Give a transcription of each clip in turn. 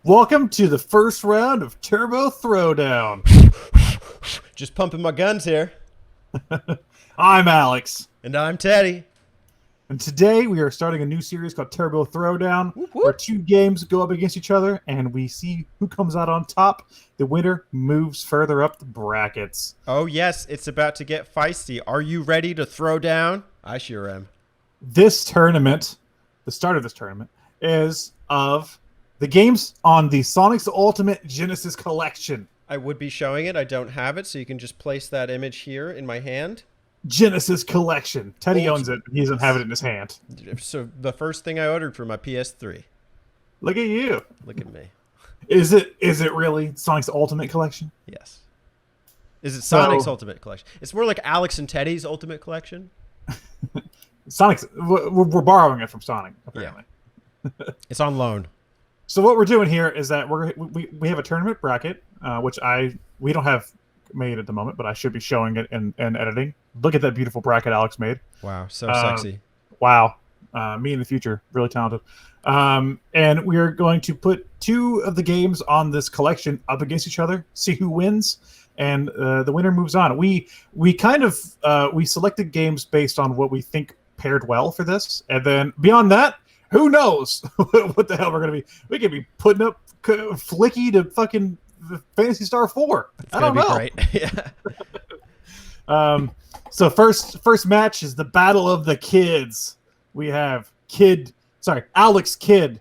Welcome to the first round of Turbo Throwdown. Just pumping my guns here. I'm Alex. And I'm Teddy. And today we are starting a new series called Turbo Throwdown, Whoop, whoop. where two games go up against each other, and we see who comes out on top. The winner moves further up the brackets. Oh, yes, it's about to get feisty. Are you ready to throw down? I sure am. This tournament, the start of this tournament, is of the games on the Sonic's Ultimate Genesis Collection. I would be showing it. I don't have it, so you can just place that image here in my hand. Genesis Collection. Teddy owns it. He doesn't have it in his hand. So the first thing I ordered for my PS3. Look at you. Look at me. Is it really Sonic's Ultimate Collection? Yes. Is it Sonic's Ultimate Collection? It's more like Alex and Teddy's Ultimate Collection. Sonic's. We're borrowing it from Sonic, apparently. Yeah. It's on loan. So what we're doing here is that we have a tournament bracket, which we don't have made at the moment, but I should be showing it in editing. Look at that beautiful bracket Alex made. Wow, so sexy. Wow. Me in the future, really talented. And we are going to put two of the games on this collection up against each other, see who wins, and the winner moves on. We selected games based on what we think paired well for this, and then beyond that, who knows what the hell we're going to be. We could be putting up Flicky to fucking Phantasy Star 4. I don't know. Great. Yeah. So first match is the Battle of the Kids. We have Alex Kidd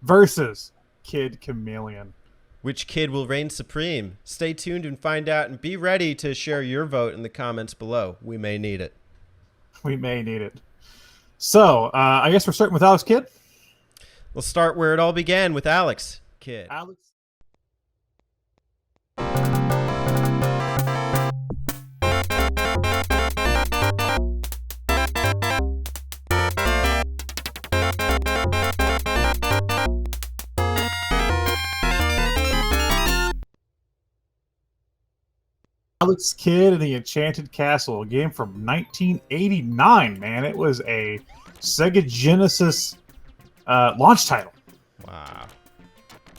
versus Kid Chameleon. Which kid will reign supreme? Stay tuned and find out, and be ready to share your vote in the comments below. We may need it. We may need it. So, I guess we're starting with Alex Kidd. We'll start where it all began, with Alex Kidd. Alex. Alex Kidd and the Enchanted Castle, a game from 1989, man. It was a Sega Genesis launch title. Wow.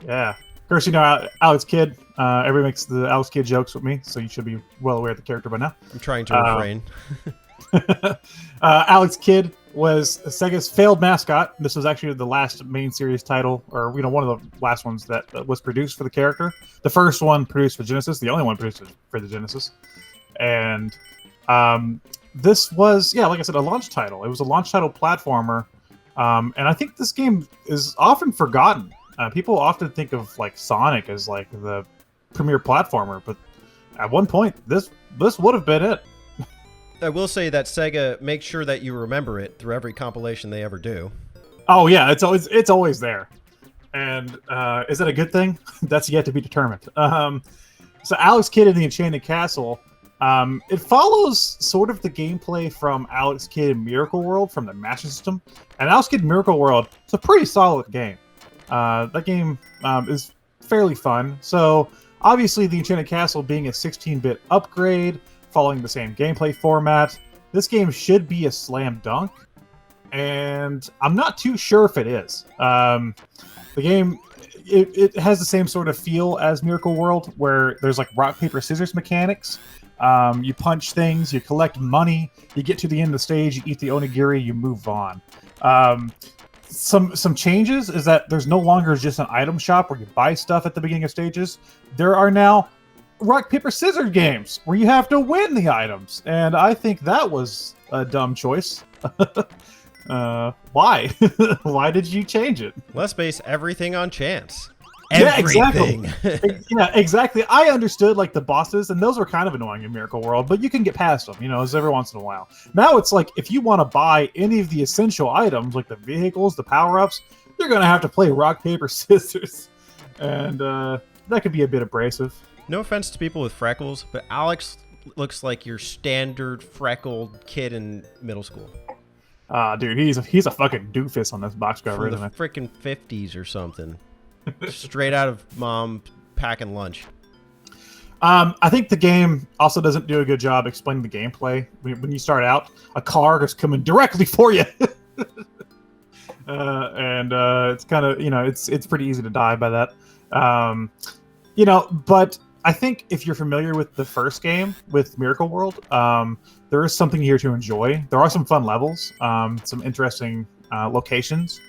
Yeah. Of course, you know Alex Kidd. Everybody makes the Alex Kidd jokes with me, so you should be well aware of the character by now. I'm trying to refrain. Alex Kidd was Sega's failed mascot. This was actually the last main series title, or one of the last ones that was produced for the character. The first one produced for Genesis, the only one produced for the Genesis. And this was, like I said, a launch title. It was a launch title platformer, and I think this game is often forgotten. People often think of like Sonic as like the premier platformer, but at one point, this would have been it. I will say that Sega makes sure that you remember it through every compilation they ever do. Oh yeah, it's always there. And is that a good thing? That's yet to be determined. So Alex Kidd and the Enchanted Castle, it follows sort of the gameplay from Alex Kidd in Miracle World from the Master System. And Alex Kidd Miracle World is a pretty solid game. That game is fairly fun. So obviously the Enchanted Castle being a 16-bit upgrade, following the same gameplay format, this game should be a slam dunk, and I'm not too sure if it is. The game, it has the same sort of feel as Miracle World, where there's like rock, paper, scissors mechanics. You punch things, you collect money, you get to the end of the stage, you eat the onigiri, you move on. Some changes is that there's no longer just an item shop where you buy stuff at the beginning of stages. There are now rock, paper, scissors games where you have to win the items, and I think that was a dumb choice. Why? Why did you change it? Let's base everything on chance. Yeah, Everything. exactly. Yeah, exactly. I understood like the bosses, and those were kind of annoying in Miracle World, but you can get past them, as every once in a while. Now it's like if you want to buy any of the essential items, like the vehicles, the power-ups, you're going to have to play rock, paper, scissors, and that could be a bit abrasive. No offense to people with freckles, but Alex looks like your standard freckled kid in middle school. Dude, he's a fucking doofus on this box cover, From the freaking 50s or something. Straight out of mom packing lunch. I think the game also doesn't do a good job explaining the gameplay. When you start out, a car is coming directly for you. and it's kind of it's pretty easy to die by that. But I think if you're familiar with the first game with Miracle World, there is something here to enjoy. There are some fun levels, some interesting locations.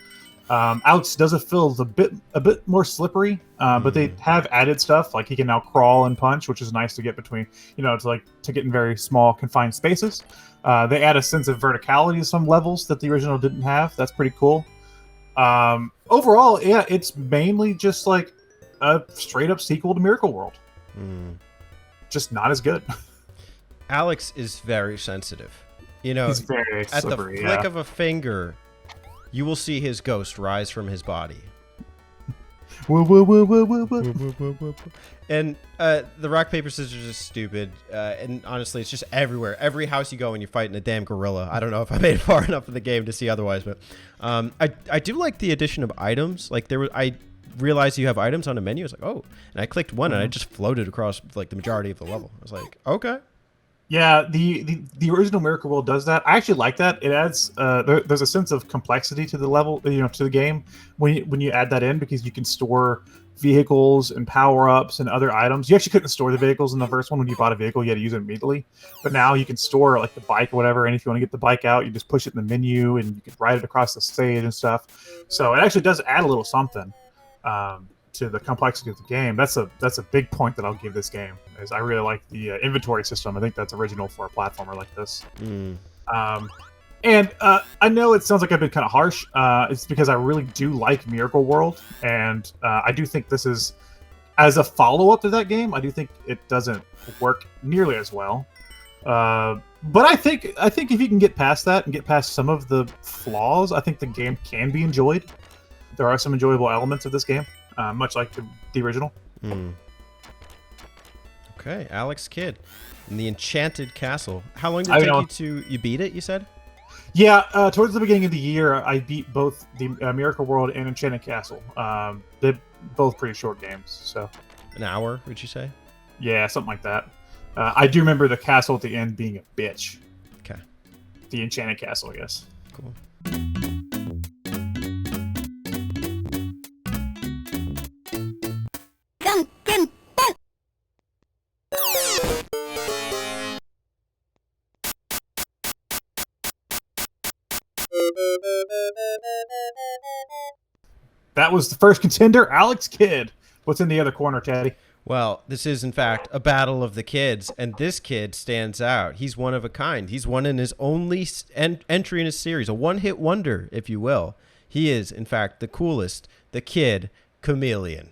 Alex does feel a bit more slippery, but they have added stuff like he can now crawl and punch, which is nice to get between, to get in very small confined spaces. They add a sense of verticality to some levels that the original didn't have. That's pretty cool. Overall, yeah, it's mainly just like a straight up sequel to Miracle World, just not as good. Alex is very sensitive. He's very at slippery, the flick of a finger, you will see his ghost rise from his body. And the rock, paper, scissors is stupid. And honestly, it's just everywhere. Every house you go and you're fighting a damn gorilla. I don't know if I made it far enough in the game to see otherwise, but I do like the addition of items. Like I realized you have items on a menu. I was like, oh, and I clicked one and I just floated across like the majority of the level. I was like, okay. Yeah, the original Miracle World does that. I actually like that. It adds there's a sense of complexity to the level, to the game when you add that in, because you can store vehicles and power-ups and other items. You actually couldn't store the vehicles in the first one. When you bought a vehicle, you had to use it immediately. But now you can store like the bike or whatever, and if you want to get the bike out, you just push it in the menu and you can ride it across the stage and stuff. So it actually does add a little something to the complexity of the game. That's a big point that I'll give this game, is I really like the inventory system. I think that's original for a platformer like this. And I know it sounds like I've been kind of harsh. It's because I really do like Miracle World, and I do think this is, as a follow-up to that game, I do think it doesn't work nearly as well. But I think if you can get past that and get past some of the flaws, I think the game can be enjoyed. There are some enjoyable elements of this game, much like the original. Okay, Alex Kidd in the Enchanted Castle. How long did it take you beat it, you said? Yeah, towards the beginning of the year, I beat both the Miracle World and Enchanted Castle. They're both pretty short games, so. An hour, would you say? Yeah, something like that. I do remember the castle at the end being a bitch. Okay. The Enchanted Castle, yes. Cool. That was the first contender, Alex Kidd. What's in the other corner, Teddy? Well, this is, in fact, a battle of the kids, and this kid stands out. He's one of a kind. He's one in his only entry in his series, a one-hit wonder, if you will. He is, in fact, the coolest, the kid, Chameleon.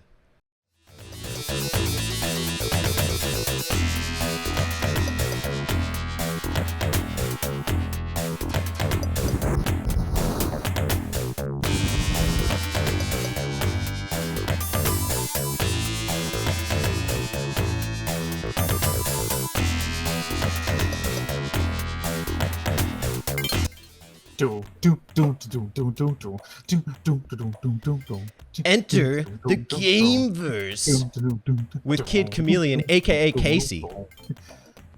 Enter the Gameverse with Kid Chameleon, aka Casey.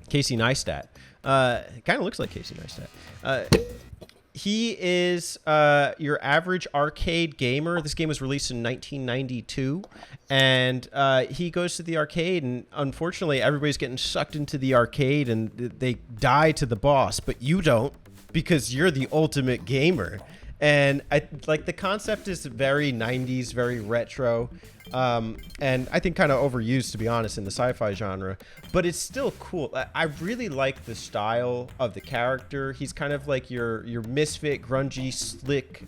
Casey Neistat. Kind of looks like Casey Neistat. He is your average arcade gamer. This game was released in 1992, and he goes to the arcade, and unfortunately, everybody's getting sucked into the arcade, and they die to the boss, but you don't, because you're the ultimate gamer. And I like the concept is very 90s, very retro, and I think kind of overused, to be honest, in the sci-fi genre, but it's still cool. I really like the style of the character. He's kind of like your misfit, grungy, slick,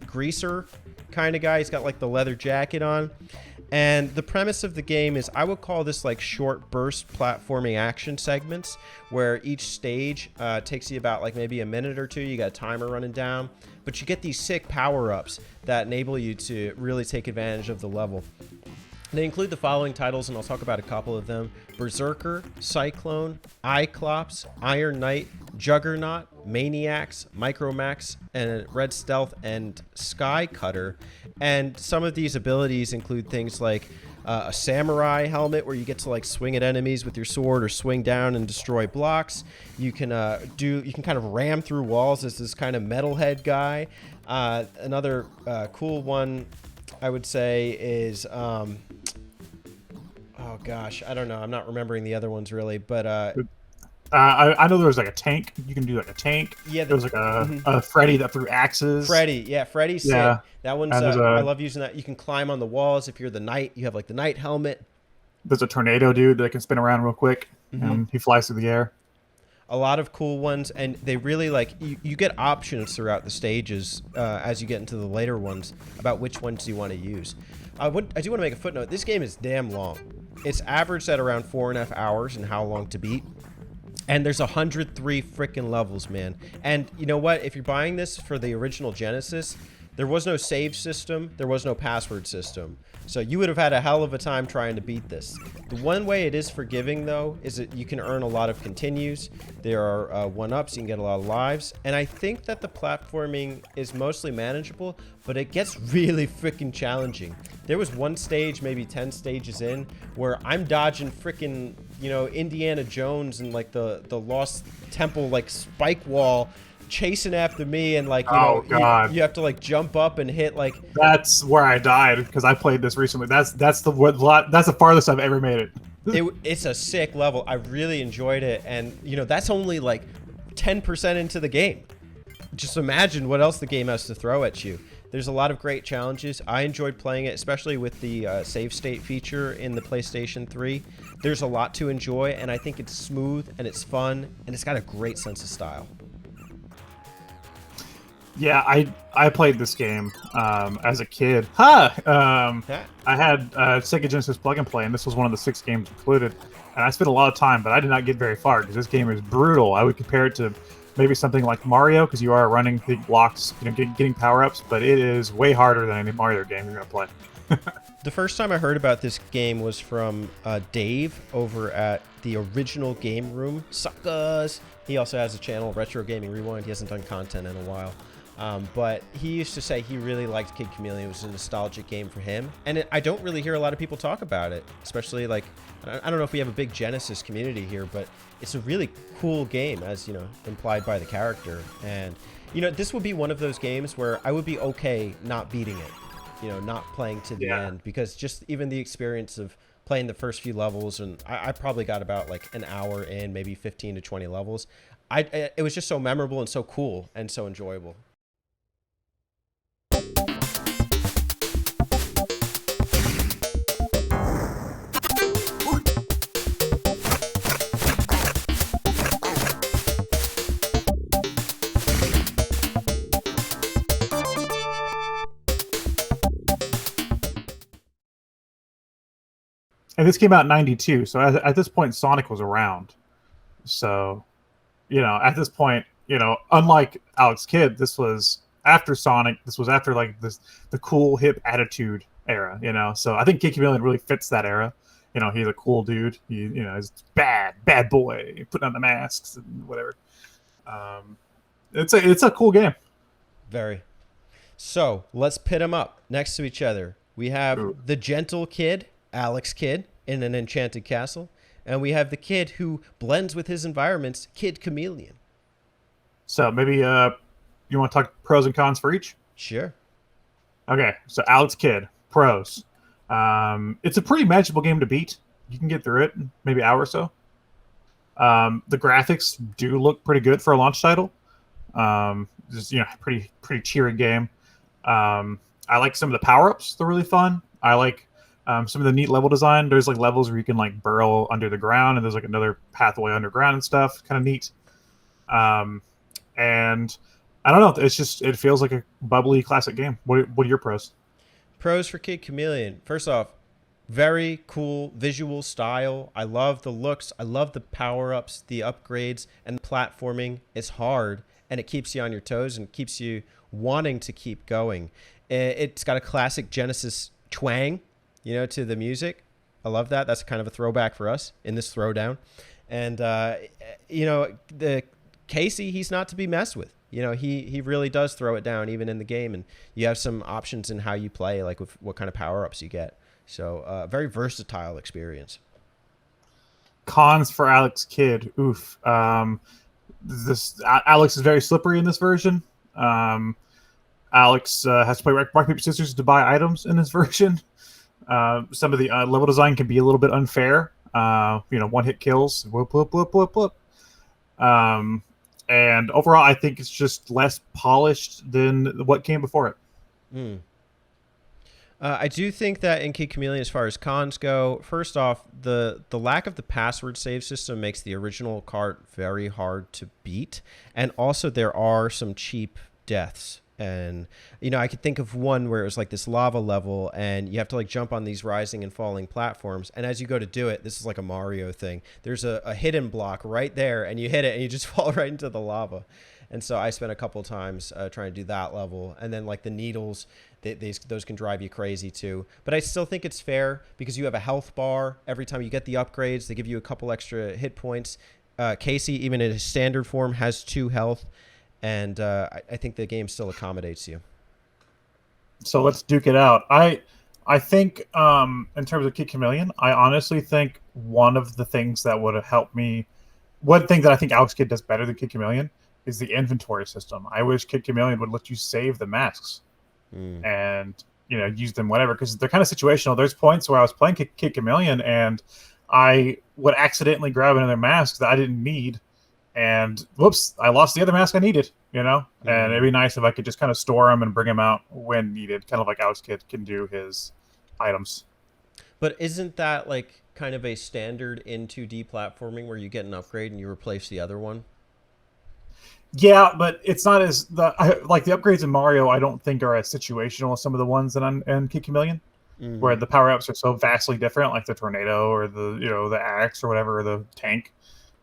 greaser kind of guy. He's got like the leather jacket on. And the premise of the game is, I would call this like short burst platforming action segments, where each stage takes you about like maybe a minute or two. You got a timer running down, but you get these sick power-ups that enable you to really take advantage of the level. They include the following titles, and I'll talk about a couple of them: Berserker, Cyclone, Cyclops, Iron Knight, Juggernaut, Maniacs, Micromax, and Red Stealth, and Sky Cutter. And some of these abilities include things like a samurai helmet, where you get to like swing at enemies with your sword or swing down and destroy blocks. You can kind of ram through walls as this kind of metalhead guy. Another cool one I would say is oh gosh, I don't know. I'm not remembering the other ones really, but I know there was like a tank. You can do like a tank. yeah, there was like a Freddy that threw axes. Freddy's sick. Yeah. That one's I love using that. You can climb on the walls if you're the knight. You have like the knight helmet. There's a tornado dude that can spin around real quick. He flies through the air. A lot of cool ones, and they really like you get options throughout the stages as you get into the later ones about which ones you want to use. I do want to make a footnote. This game is damn long. It's averaged at around 4.5 hours in how long to beat. And there's 103 freaking levels, man. And you know what? If you're buying this for the original Genesis, there was no save system. There was no password system. So you would have had a hell of a time trying to beat this. The one way it is forgiving, though, is that you can earn a lot of continues. There are one-ups. You can get a lot of lives. And I think that the platforming is mostly manageable, but it gets really freaking challenging. There was one stage, maybe 10 stages in, where I'm dodging freaking, you know, Indiana Jones and like the Lost Temple like spike wall chasing after me, and like you have to like jump up and hit like. That's where I died because I played this recently. That's the farthest I've ever made it. It's a sick level. I really enjoyed it, and you know that's only like 10% into the game. Just imagine what else the game has to throw at you. There's a lot of great challenges. I enjoyed playing it, especially with the save state feature in the PlayStation 3. There's a lot to enjoy, and I think it's smooth and it's fun and it's got a great sense of style. Yeah, I played this game as a kid. I had Sega Genesis Plug and Play, and this was one of the 6 games included. And I spent a lot of time, but I did not get very far because this game is brutal. I would compare it to maybe something like Mario, because you are running big blocks, you know, getting power-ups, but it is way harder than any Mario game you're going to play. The first time I heard about this game was from Dave over at the original Game Room. Suckers! He also has a channel, Retro Gaming Rewind. He hasn't done content in a while. But he used to say he really liked Kid Chameleon. It was a nostalgic game for him. And I don't really hear a lot of people talk about it, especially like, I don't know if we have a big Genesis community here, but it's a really cool game, as, you know, implied by the character. And, you know, this would be one of those games where I would be okay not beating it, you know, not playing to the end, because just even the experience of playing the first few levels, and I probably got about like an hour in, maybe 15 to 20 levels. It was just so memorable and so cool and so enjoyable. And this came out in '92, so at this point, Sonic was around. So, you know, at this point, you know, unlike Alex Kidd, this was after Sonic. This was after like the cool hip attitude era, you know. So I think Kid Chameleon really fits that era. You know, he's a cool dude. You know, he's bad boy, putting on the masks and whatever. It's a cool game. Very. So let's pit them up next to each other. We have the gentle kid, Alex Kidd, in an Enchanted Castle, and we have the kid who blends with his environments, Kid Chameleon. So maybe you want to talk pros and cons for each? Sure. Okay, so Alex Kidd, pros. It's a pretty manageable game to beat. You can get through it in maybe an hour or so. The graphics do look pretty good for a launch title. Just, you know, pretty cheery game. I like some of the power-ups. They're really fun. I like some of the neat level design. There's like levels where you can like burrow under the ground, and there's like another pathway underground and stuff. Kind of neat. And I don't know. It feels like a bubbly classic game. What are your pros? Pros for Kid Chameleon. First off, very cool visual style. I love the looks. I love the power-ups, the upgrades, and the platforming. It's hard, and it keeps you on your toes and keeps you wanting to keep going. It's got a classic Genesis twang you know, to the music. I love that. That's kind of a throwback for us in this throwdown. And, you know, the Casey, he's not to be messed with. You know, he really does throw it down even in the game. And you have some options in how you play, like with what kind of power-ups you get. So very versatile experience. Cons for Alex Kidd. Oof. This Alex is very slippery in this version. Alex has to play rock, paper, scissors to buy items in this version. Some of the level design can be a little bit unfair. You know, one-hit kills. Whoop, whoop, whoop, whoop, whoop. And overall, I think it's just less polished than what came before it. Mm. I do think that in KIDD Chameleon, as far as cons go, first off, the lack of the password save system makes the original cart very hard to beat. And also there are some cheap deaths. And, you know, I could think of one where it was like this lava level and you have to like jump on these rising and falling platforms. And as you go to do it, this is like a Mario thing. There's a hidden block right there and you hit it and you just fall right into the lava. And so I spent a couple times trying to do that level. And then like the needles, those can drive you crazy too. But I still think it's fair because you have a health bar. Every time you get the upgrades, they give you a couple extra hit points. Casey, even in his standard form, has 2 health. And I think the game still accommodates you. So let's duke it out. I think in terms of KIDD Chameleon, I honestly think one of the things that would have helped me, one thing that I think Alex Kidd does better than KIDD Chameleon is the inventory system. I wish KIDD Chameleon would let you save the masks and, you know, use them whatever, because they're kind of situational. There's points where I was playing KIDD Chameleon and I would accidentally grab another mask that I didn't need. And whoops, I lost the other mask I needed, you know? And it'd be nice if I could just kind of store them and bring them out when needed, kind of like Alex Kidd can do his items. But isn't that like kind of a standard in 2D platforming where you get an upgrade and you replace the other one? Yeah, but it's not as like the upgrades in Mario. I don't think are as situational as some of the ones that I'm in KIDD Chameleon, where the power ups are so vastly different, like the tornado or the the axe or whatever, or the tank.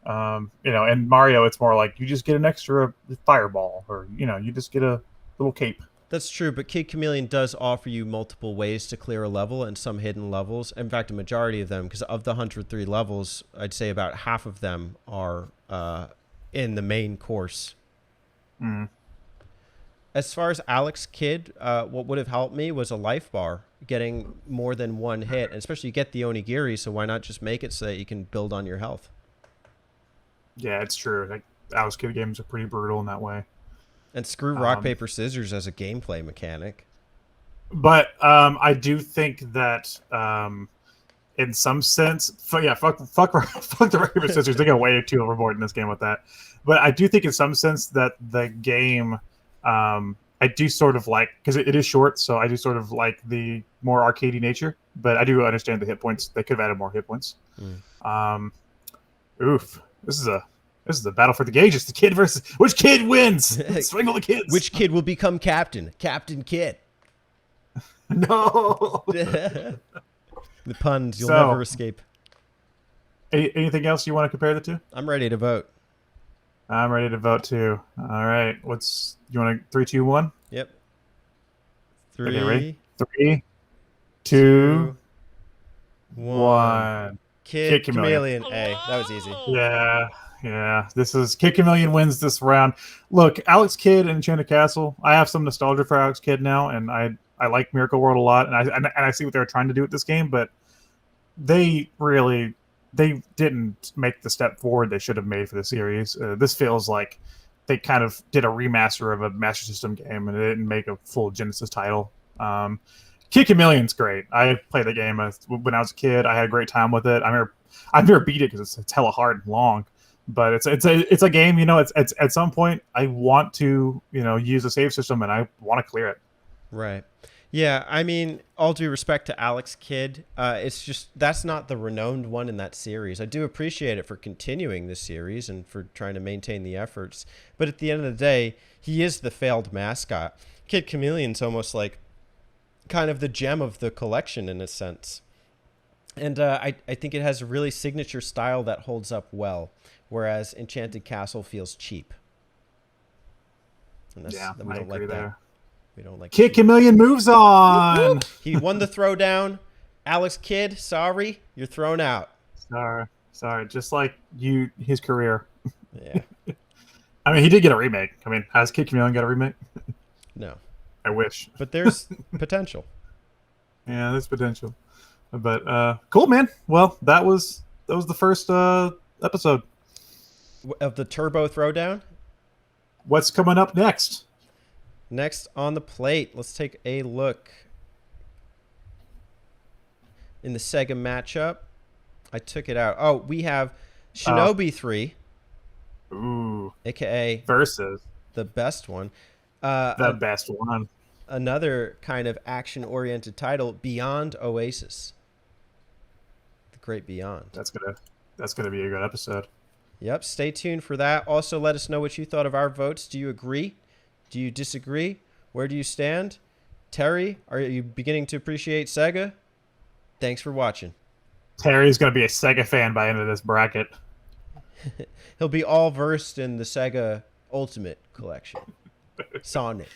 You know, in Mario, it's more like you just get an extra fireball, or you just get a little cape. That's true, but KIDD Chameleon does offer you multiple ways to clear a level and some hidden levels. In fact, a majority of them, because of the 103 levels, I'd say about half of them are in the main course. As far as Alex Kidd, what would have helped me was a life bar, getting more than one hit, and especially you get the onigiri, so why not just make it so that you can build on your health? Yeah, it's true. Like Alex Kidd games are pretty brutal in that way. And screw rock, paper, scissors as a gameplay mechanic. But I do think that in some sense, fuck the rock, paper, scissors. They go way too overboard in this game with that. But I do think in some sense that the game, I do sort of like, because it is short, so I do sort of like the more arcadey nature. But I do understand the hit points. They could have added more hit points. Oof. This is a battle for the gauges. The kid versus which kid wins? Swingle the kids. Which kid will become captain? Captain Kidd. No. The puns you'll never escape. Anything else you want to compare the two? I'm ready to vote. I'm ready to vote too. All right. You want to 3, 2, 1? Yep. 3. Okay, ready? 3, 2, 1. KIDD Chameleon. Hey, that was easy. Yeah. This is KIDD Chameleon wins this round. Look, Alex Kidd and Enchanted Castle. I have some nostalgia for Alex Kidd now, and I like Miracle World a lot, and I see what they were trying to do with this game, but they didn't make the step forward they should have made for the series. This feels like they kind of did a remaster of a Master System game, and they didn't make a full Genesis title. KIDD Chameleon's great. I played the game when I was a kid. I had a great time with it. I've never beat it because it's hella hard and long, but it's a game. It's at some point I want to use a save system and I want to clear it. Right. Yeah. I mean, all due respect to Alex Kidd, it's just that's not the renowned one in that series. I do appreciate it for continuing the series and for trying to maintain the efforts, but at the end of the day, he is the failed mascot. KIDD Chameleon's almost like kind of the gem of the collection in a sense. And I think it has a really signature style that holds up well, whereas Enchanted Castle feels cheap. And we don't like that. We don't like KIDD Chameleon moves on. He won the throwdown. Alex Kidd, sorry, you're thrown out. Sorry. Just like his career. Yeah. I mean, he did get a remake. I mean, has Kid Chameleon got a remake? No. I wish. But there's potential. Yeah, there's potential. But cool, man. Well, that was the first episode. Of the Turbo Throwdown. What's coming up next? Next on the plate, let's take a look. In the Sega matchup, I took it out. Oh, we have Shinobi 3. Ooh. AKA Versus. The best one. The best one. Another kind of action-oriented title, Beyond Oasis. The Great Beyond. That's gonna be a good episode. Yep, stay tuned for that. Also, let us know what you thought of our votes. Do you agree? Do you disagree? Where do you stand? Terry, are you beginning to appreciate Sega? Thanks for watching. Terry's going to be a Sega fan by the end of this bracket. He'll be all versed in the Sega Ultimate Collection. Sonic.